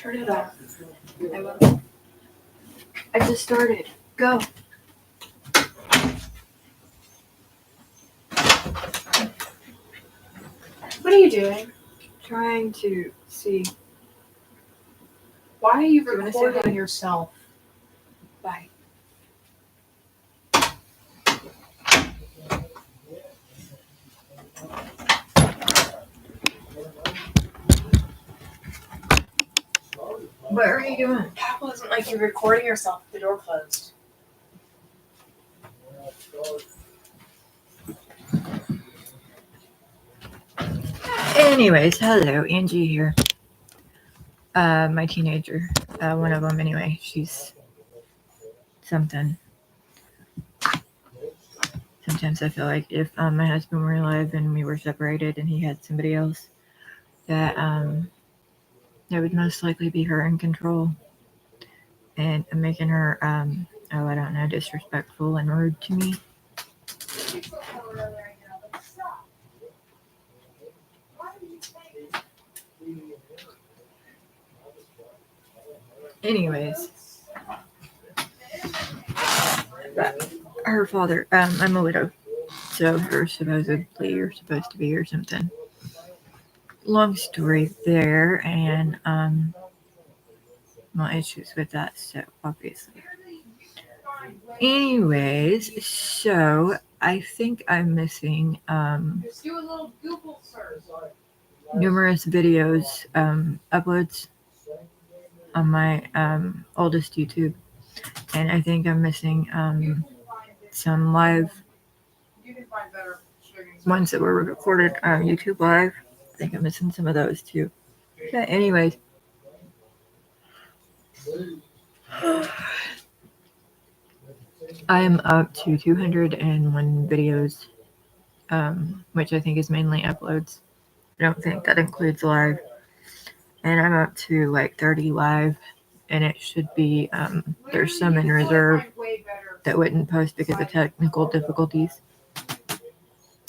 Turn it off. I will. I just started. Go. What are you doing? Trying to see. Why are you wanna say recording yourself? Bye. What are you doing? That wasn't like you recording yourself with the door closed. Anyways, hello, Angie here. My teenager, one of them anyway, she's something. Sometimes I feel like if my husband were alive and we were separated and he had somebody else, that that would most likely be her in control and making her, I don't know, disrespectful and rude to me. Anyways, but her father, I'm a widow, so her supposedly you're supposed to be or something. Long story there, and well, issues with that, so obviously. Anyways, so I think I'm missing numerous videos uploads on my oldest YouTube, and I think I'm missing some live ones that were recorded on YouTube Live. I think I'm missing some of those too. But anyways, I am up to 201 videos, which I think is mainly uploads. I don't think that includes live. And I'm up to like 30 live, and it should be, there's some in reserve that wouldn't post because of technical difficulties.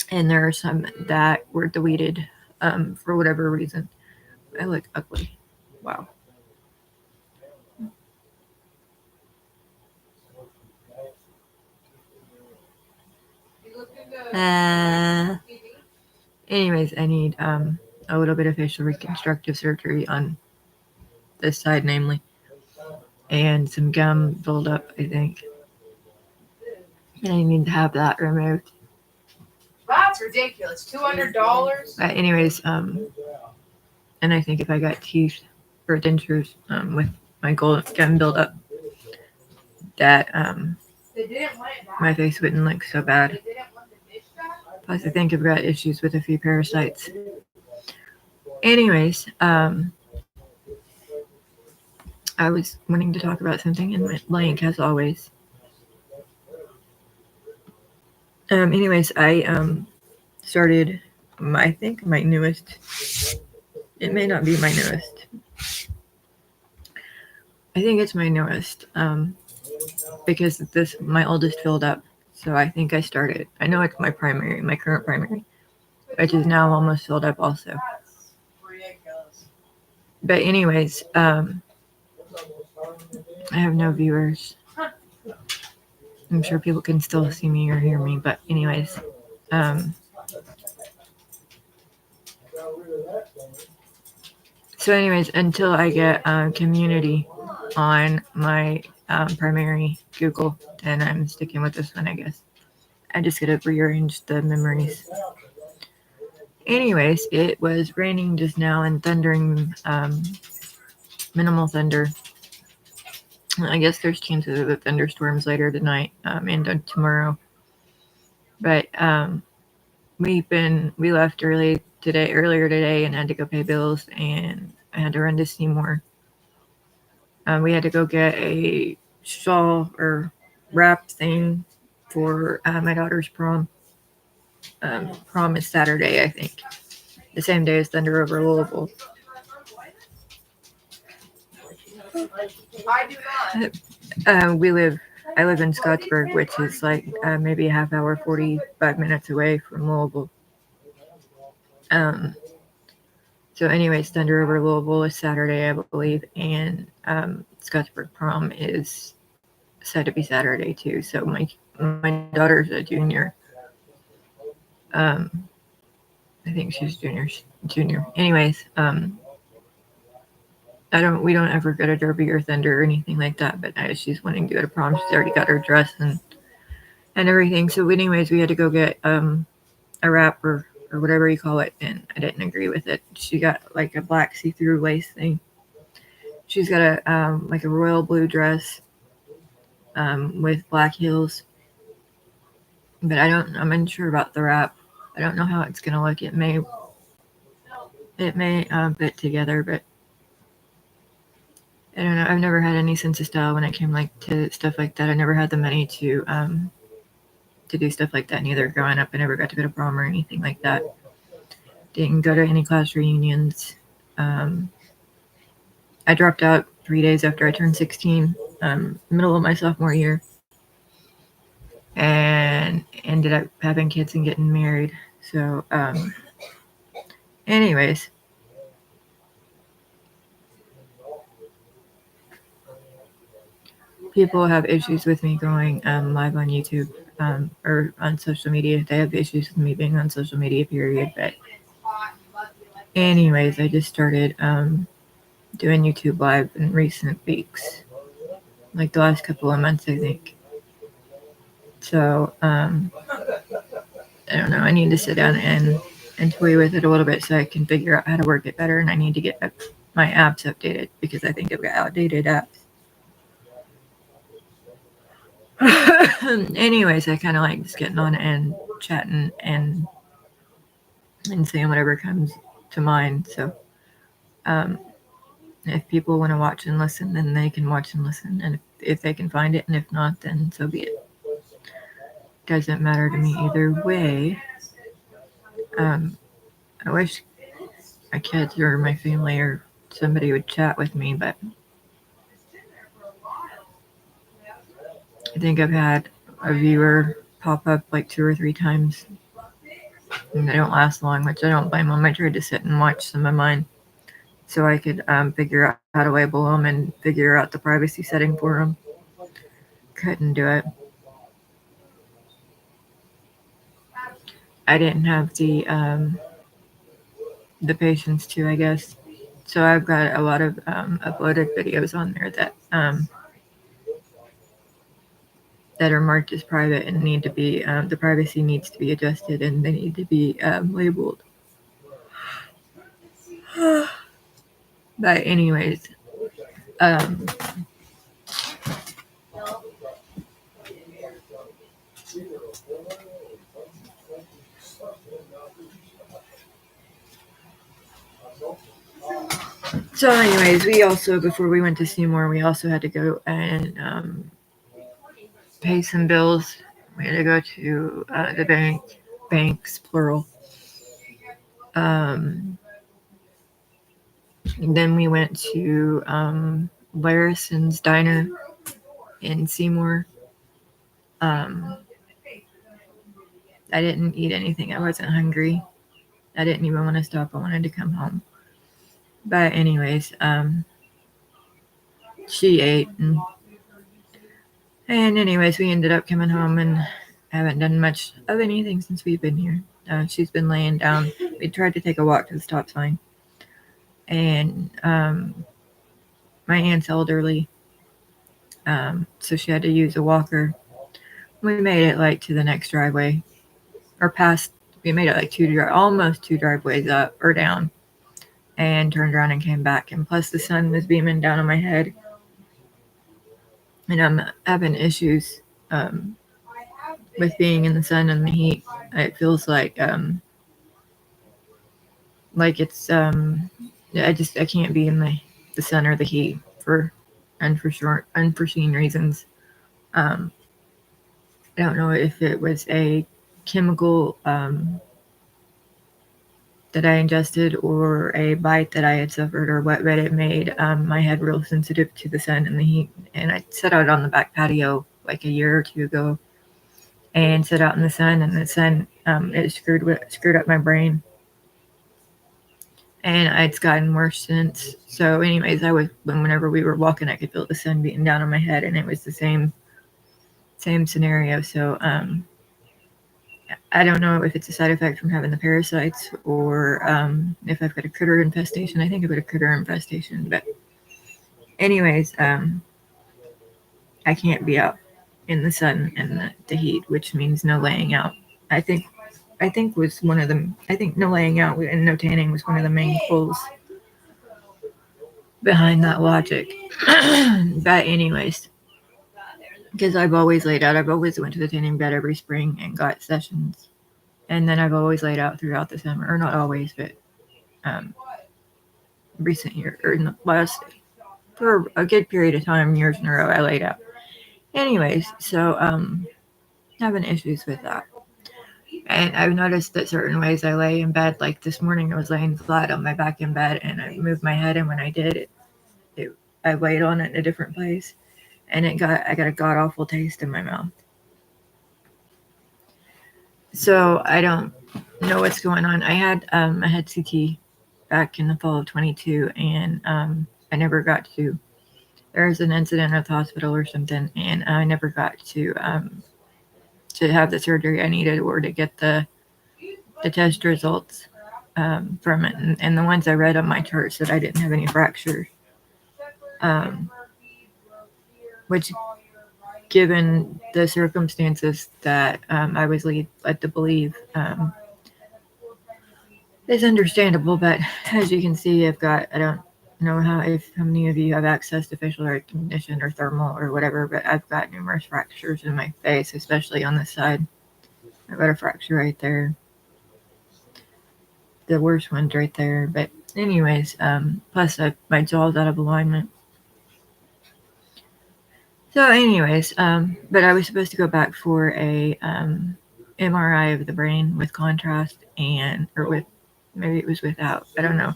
And there are some that were deleted for whatever reason. I look ugly. Wow. Anyways, I need a little bit of facial reconstructive surgery on this side, namely, and some gum buildup, I think. And I need to have that removed. That's ridiculous. $200. But anyways, and I think if I got teeth or dentures with my gum buildup, that my face wouldn't look so bad. Plus, I think I've got issues with a few parasites. Anyways, I was wanting to talk about something and went blank as always. Anyways, I started I think my newest. It may not be my newest. I think it's my newest. Because my oldest filled up. So I think I started. I know it's my current primary, which is now almost filled up also. That's ridiculous. But anyways, I have no viewers. I'm sure people can still see me or hear me, but anyways, so anyways, until I get community on my primary Google, then I'm sticking with this one, I guess. I just gotta rearrange the memories. Anyways, it was raining just now and thundering, minimal thunder. I guess there's chances of thunderstorms later tonight and tomorrow. But we left earlier today and had to go pay bills, and I had to run to Seymour. We had to go get a shawl or wrap thing for my daughter's prom. Prom is Saturday, I think. The same day as Thunder over Louisville. I do not. I live in Scottsburg, which is like maybe a half hour, 45 minutes away from Louisville. So So anyways, Thunder over Louisville is Saturday, I believe, and Scottsburg prom is said to be Saturday too. So my daughter's a junior. I think she's junior. Anyways, we don't ever go to Derby or Thunder or anything like that, but she's wanting to go to prom. She's already got her dress and everything. So anyways, we had to go get a wrap or whatever you call it, and I didn't agree with it. She got like a black see-through lace thing. She's got a like a royal blue dress with black heels. But I'm unsure about the wrap. I don't know how it's gonna look. It may fit together, but I don't know. I've never had any sense of style when it came to stuff like that. I never had the money to do stuff like that. Neither growing up, I never got to go to prom or anything like that. Didn't go to any class reunions. I dropped out 3 days after I turned 16, middle of my sophomore year, and ended up having kids and getting married. So, anyways. People have issues with me going live on YouTube or on social media. They have issues with me being on social media, period. But anyways, I just started doing YouTube live in recent weeks, like the last couple of months, I think. So I don't know. I need to sit down and toy with it a little bit so I can figure out how to work it better. And I need to get my apps updated because I think I've got outdated apps. Anyways, I kind of like just getting on and chatting and saying whatever comes to mind. So if people want to watch and listen, then they can watch and listen. And if they can find it, and if not, then so be it. Doesn't matter to me either way. I wish my kids or my family or somebody would chat with me, but I think I've had a viewer pop up like 2 or 3 times, and they don't last long, which I don't blame them. I tried to sit and watch some of mine so I could figure out how to label them and figure out the privacy setting for them. Couldn't do it. I didn't have the patience to, I guess. So I've got a lot of uploaded videos on there that are marked as private and need to be the privacy needs to be adjusted and they need to be labeled. But anyways, so anyways, we also, before we went to Seymour, we also had to go and pay some bills. We had to go to the banks, plural. Then we went to Larison's Diner in Seymour. I didn't eat anything. I wasn't hungry. I didn't even want to stop. I wanted to come home. But anyways, she ate. And anyways, we ended up coming home and haven't done much of anything since we've been here. She's been laying down. We tried to take a walk to the stop sign. And my aunt's elderly. So she had to use a walker. We made it like to the next driveway. Or past, we made it like almost 2 driveways up or down. And turned around and came back. And plus the sun was beaming down on my head. And I'm having issues with being in the sun and the heat. It feels like it's I can't be in the sun or the heat for unforeseen reasons. I don't know if it was a chemical that I ingested or a bite that I had suffered or what, but it made my head real sensitive to the sun and the heat. And I sat out on the back patio like a year or 2 ago and sat out in the sun, and the sun it screwed up my brain. and it's gotten worse since. So, anyways, whenever we were walking, I could feel the sun beating down on my head, and it was the same scenario. So, I don't know if it's a side effect from having the parasites or if I've got a critter infestation. I think I've got a critter infestation, but anyways, I can't be out in the sun and the heat, which means no laying out. I think was one of them. I think no laying out and no tanning was one of the main goals behind that logic. But anyways, because I've always laid out, I've always went to the tanning bed every spring and got sessions, and then I've always laid out throughout the summer, or not always, but recent year or in the last for a good period of time, years in a row, I laid out. Anyways, so having issues with that. And I've noticed that certain ways I lay in bed, like this morning I was laying flat on my back in bed and I moved my head, and when I did I laid on it in a different place, and I got a god awful taste in my mouth. So I don't know what's going on. I had CT back in the fall of 22, and I never got to. There was an incident at the hospital or something, and I never got to have the surgery I needed or to get the test results from it. And the ones I read on my chart said I didn't have any fractures, which, given the circumstances that I was led to believe, is understandable. But as you can see, I don't know how many of you have access to facial recognition or thermal or whatever, but I've got numerous fractures in my face, especially on this side. I've got a fracture right there. The worst one's right there. But anyways, plus my jaw's out of alignment. So anyways, but I was supposed to go back for a MRI of the brain with contrast or with, maybe it was without, I don't know.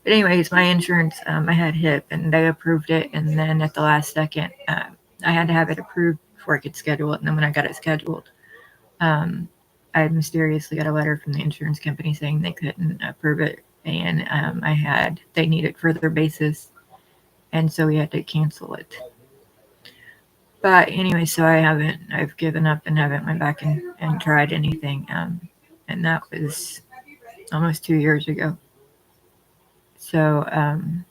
But anyways, my insurance, I had HIP and they approved it. And then at the last second, I had to have it approved before I could schedule it. And then when I got it scheduled, I mysteriously got a letter from the insurance company saying they couldn't approve it. And they needed further basis. And so we had to cancel it. But anyway, so I've given up and haven't went back and tried anything. And that was almost 2 years ago. So, and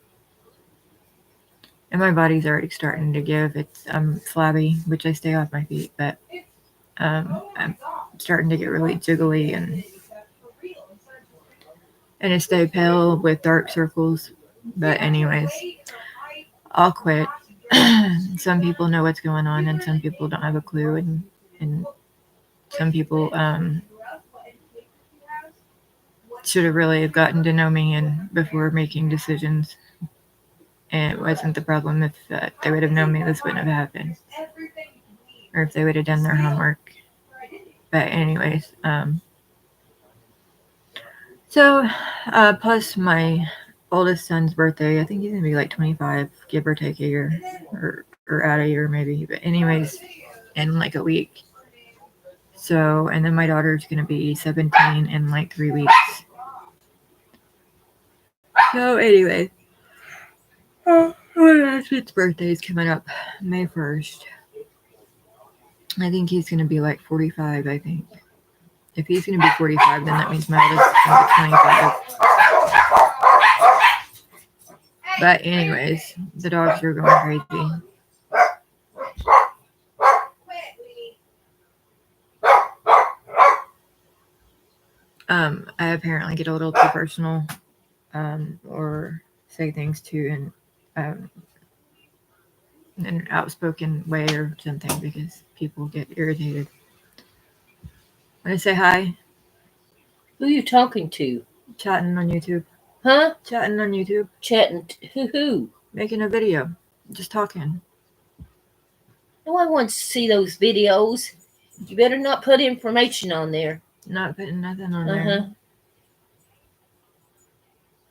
my body's already starting to give. I'm flabby, which I stay off my feet, but I'm starting to get really jiggly and I stay pale with dark circles. But anyways, I'll quit. Some people know what's going on, and some people don't have a clue, and some people should have really gotten to know me and before making decisions. And it wasn't the problem if they would have known me, this wouldn't have happened, or if they would have done their homework. But anyways, so plus my oldest son's birthday, I think he's gonna be like 25, give or take a year, or add a year maybe. But anyways, in like a week. So, and then my daughter's gonna be 17 in like 3 weeks. So anyway, my husband's birthday is coming up May 1st. I think he's gonna be like 45. I think if he's gonna be 45, then that means my oldest is gonna be 25. But anyways, the dogs are going crazy. I apparently get a little too personal, or say things in an outspoken way or something because people get irritated. Want to say hi? Who are you talking to? Chatting on YouTube. Huh? Chatting on YouTube. Chatting who? Making a video. Just talking. No one wants to see those videos. You better not put information on there. Not putting nothing on there.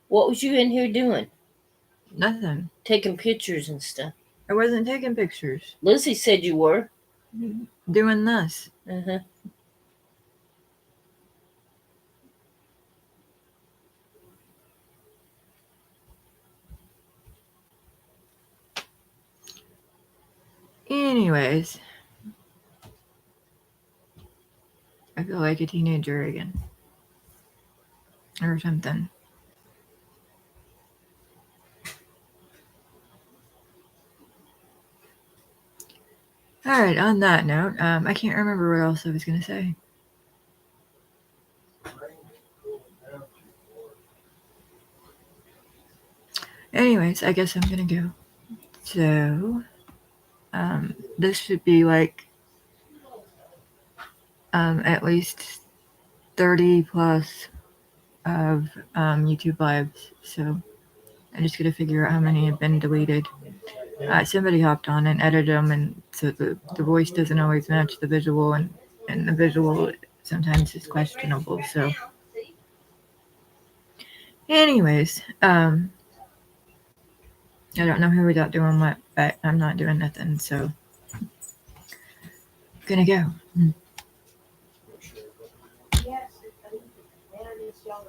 What was you in here doing? Nothing. Taking pictures and stuff. I wasn't taking pictures. Lizzie said you were. Doing this. Anyways, I feel like a teenager again. Or something. Alright, on that note, I can't remember what else I was going to say. Anyways, I guess I'm going to go. So, this should be like at least 30 plus of YouTube lives. So, I just got to figure out how many have been deleted. Somebody hopped on and edited them, and so the voice doesn't always match the visual, and the visual sometimes is questionable. So, anyways, I don't know who without doing what, but I'm not doing nothing, so gonna go. Yes, and it's y'all